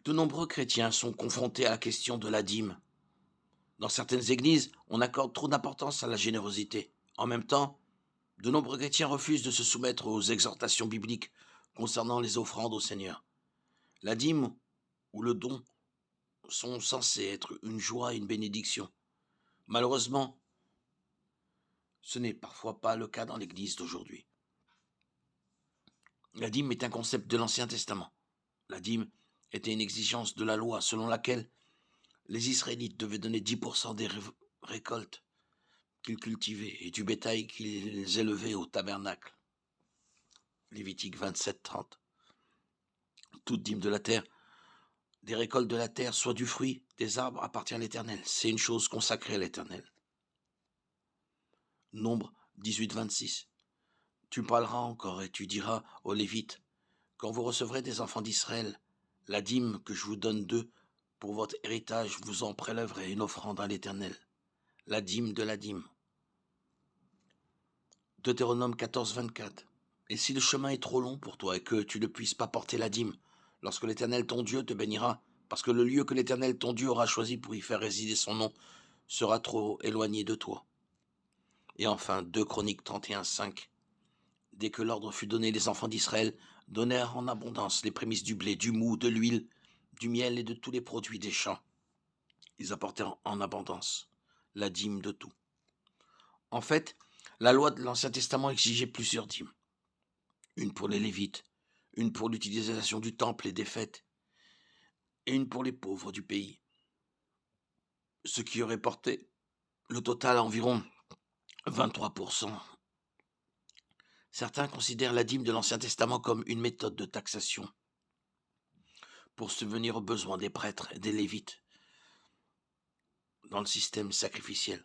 De nombreux chrétiens sont confrontés à la question de la dîme. Dans certaines églises, on accorde trop d'importance à la générosité. En même temps, de nombreux chrétiens refusent de se soumettre aux exhortations bibliques concernant les offrandes au Seigneur. La dîme ou le don sont censés être une joie et une bénédiction. Malheureusement, ce n'est parfois pas le cas dans l'Église d'aujourd'hui. La dîme est un concept de l'Ancien Testament. La dîme était une exigence de la loi selon laquelle les Israélites devaient donner 10% des récoltes qu'ils cultivaient et du bétail qu'ils élevaient au tabernacle. Lévitique 27-30. Toute dîme de la terre, des récoltes de la terre, soit du fruit des arbres, appartient à l'Éternel. C'est une chose consacrée à l'Éternel. Nombre 18-26. Tu parleras encore et tu diras aux Lévites, quand vous recevrez des enfants d'Israël, la dîme que je vous donne d'eux, pour votre héritage, vous en prélèverez une offrande à l'Éternel. La dîme de la dîme. Deutéronome 14-24. Et si le chemin est trop long pour toi et que tu ne puisses pas porter la dîme, lorsque l'Éternel ton Dieu te bénira, parce que le lieu que l'Éternel ton Dieu aura choisi pour y faire résider son nom sera trop éloigné de toi. Et enfin, 2 Chroniques 31-5. Dès que l'ordre fut donné, les enfants d'Israël donnèrent en abondance les prémices du blé, du mou, de l'huile, du miel et de tous les produits des champs. Ils apportèrent en abondance la dîme de tout. En fait, la loi de l'Ancien Testament exigeait plusieurs dîmes. Une pour les Lévites, une pour l'utilisation du temple et des fêtes, et une pour les pauvres du pays, ce qui aurait porté le total à environ 23%. Certains considèrent la dîme de l'Ancien Testament comme une méthode de taxation pour subvenir aux besoins des prêtres et des Lévites dans le système sacrificiel.